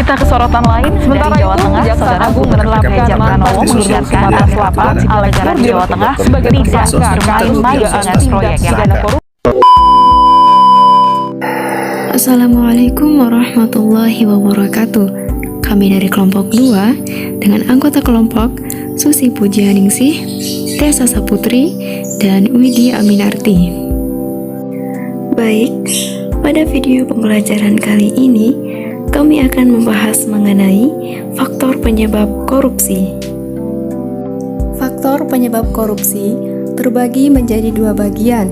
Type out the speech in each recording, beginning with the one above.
Kita ke sorotan lain. Sementara dari Jawa Tengah, Jaksa Agung menetapkan Pranowo mengingatkan suapan al negara di Jawa Tengah sebagai tidak bermain-main dengan proyek yang ada. Assalamualaikum warahmatullahi wabarakatuh. Kami dari kelompok 2 dengan anggota kelompok Susi Pujianingsih, Tessa Saputri, dan Widi Aminarti. Baik, pada video pembelajaran kali ini kami akan membahas mengenai faktor penyebab korupsi. Faktor penyebab korupsi terbagi menjadi dua bagian,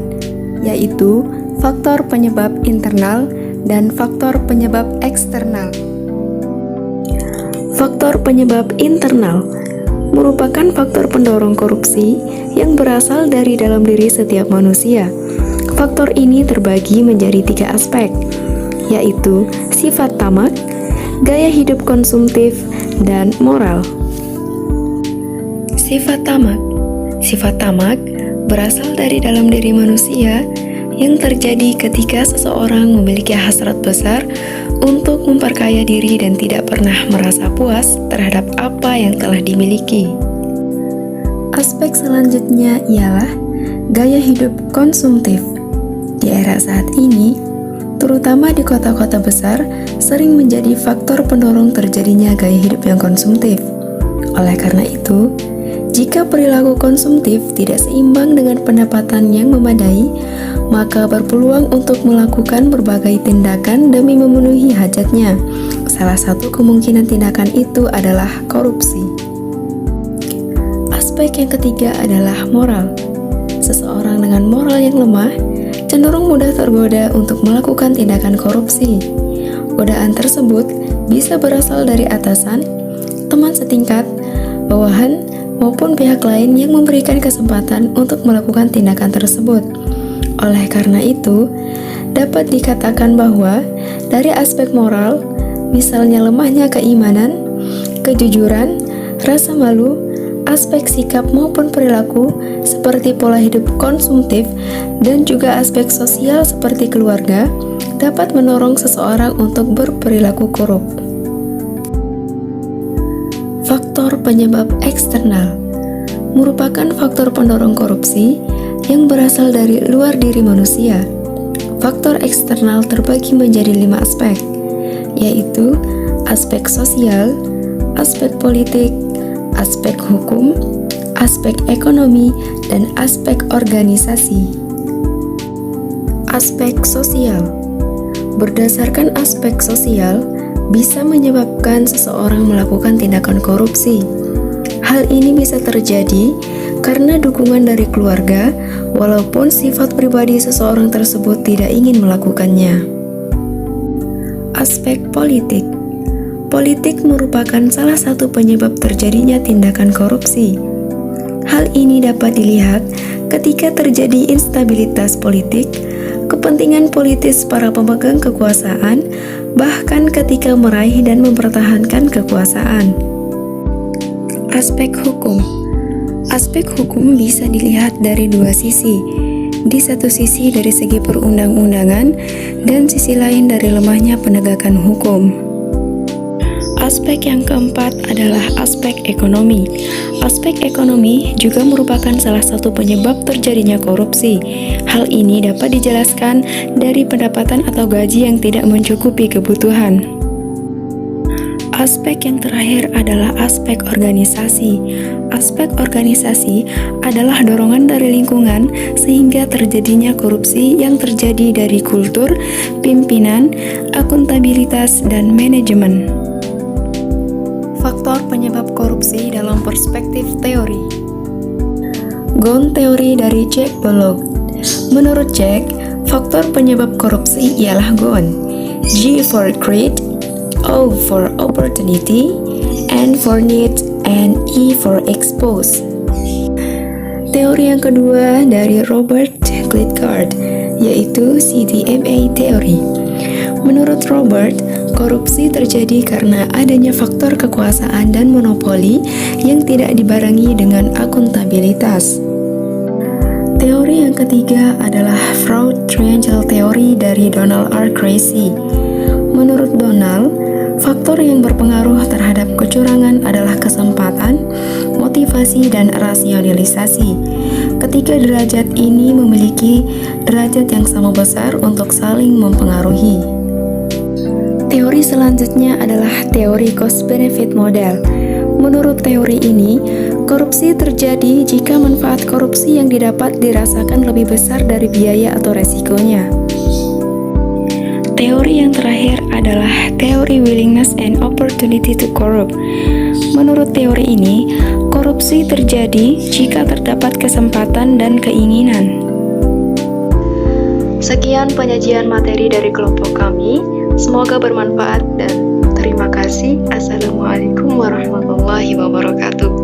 yaitu faktor penyebab internal dan faktor penyebab eksternal. Faktor penyebab internal merupakan faktor pendorong korupsi yang berasal dari dalam diri setiap manusia. Faktor ini terbagi menjadi 3 aspek, yaitu sifat tamak, gaya hidup konsumtif, dan moral. Sifat tamak berasal dari dalam diri manusia yang terjadi ketika seseorang memiliki hasrat besar untuk memperkaya diri dan tidak pernah merasa puas terhadap apa yang telah dimiliki. Aspek selanjutnya ialah gaya hidup konsumtif. Di era saat ini, terutama di kota-kota besar, sering menjadi faktor pendorong terjadinya gaya hidup yang konsumtif. Oleh karena itu, jika perilaku konsumtif tidak seimbang dengan pendapatan yang memadai, maka berpeluang untuk melakukan berbagai tindakan demi memenuhi hajatnya. Salah satu kemungkinan tindakan itu adalah korupsi. Aspek yang ketiga adalah moral. Seseorang dengan moral yang lemah cenderung mudah tergoda untuk melakukan tindakan korupsi. Godaan tersebut bisa berasal dari atasan, teman setingkat, bawahan, maupun pihak lain yang memberikan kesempatan untuk melakukan tindakan tersebut. Oleh karena itu, dapat dikatakan bahwa dari aspek moral, misalnya lemahnya keimanan, kejujuran, rasa malu, aspek sikap maupun perilaku seperti pola hidup konsumtif, dan juga aspek sosial seperti keluarga, dapat mendorong seseorang untuk berperilaku korup. Faktor penyebab eksternal merupakan faktor pendorong korupsi yang berasal dari luar diri manusia. Faktor eksternal terbagi menjadi 5 aspek, yaitu aspek sosial, aspek politik, aspek hukum, aspek ekonomi, dan aspek organisasi. Aspek sosial. Berdasarkan aspek sosial, bisa menyebabkan seseorang melakukan tindakan korupsi. Hal ini bisa terjadi karena dukungan dari keluarga, walaupun sifat pribadi seseorang tersebut tidak ingin melakukannya. Aspek politik. Politik merupakan salah satu penyebab terjadinya tindakan korupsi. Hal ini dapat dilihat ketika terjadi instabilitas politik, kepentingan politis para pemegang kekuasaan, bahkan ketika meraih dan mempertahankan kekuasaan. Aspek hukum. Aspek hukum bisa dilihat dari 2 sisi. Di satu sisi dari segi perundang-undangan, dan sisi lain dari lemahnya penegakan hukum. Aspek yang keempat adalah aspek ekonomi. Aspek ekonomi juga merupakan salah satu penyebab terjadinya korupsi. Hal ini dapat dijelaskan dari pendapatan atau gaji yang tidak mencukupi kebutuhan. Aspek yang terakhir adalah aspek organisasi. Aspek organisasi adalah dorongan dari lingkungan sehingga terjadinya korupsi yang terjadi dari kultur, pimpinan, akuntabilitas, dan manajemen. Faktor penyebab korupsi dalam perspektif teori. Ghosn teori dari Jack Bullock. Menurut Jack, faktor penyebab korupsi ialah Ghosn. G for greed, O for opportunity, N for need, and E for expose. Teori yang kedua dari Robert Klitgaard, yaitu CDMA teori. Menurut Robert, korupsi terjadi karena adanya faktor kekuasaan dan monopoli yang tidak dibarengi dengan akuntabilitas. Teori yang ketiga adalah Fraud Triangle Theory dari Donald R. Creasy. Menurut Donald, Faktor yang berpengaruh terhadap kecurangan adalah kesempatan, motivasi, dan rasionalisasi. Ketiga derajat ini memiliki derajat yang sama besar untuk saling mempengaruhi. Teori selanjutnya adalah teori cost-benefit model. Menurut teori ini, korupsi terjadi jika manfaat korupsi yang didapat dirasakan lebih besar dari biaya atau resikonya. Teori yang terakhir adalah teori willingness and opportunity to corrupt. Menurut teori ini, korupsi terjadi jika terdapat kesempatan dan keinginan. Sekian penyajian materi dari kelompok kami. Semoga bermanfaat dan terima kasih. Assalamualaikum warahmatullahi wabarakatuh.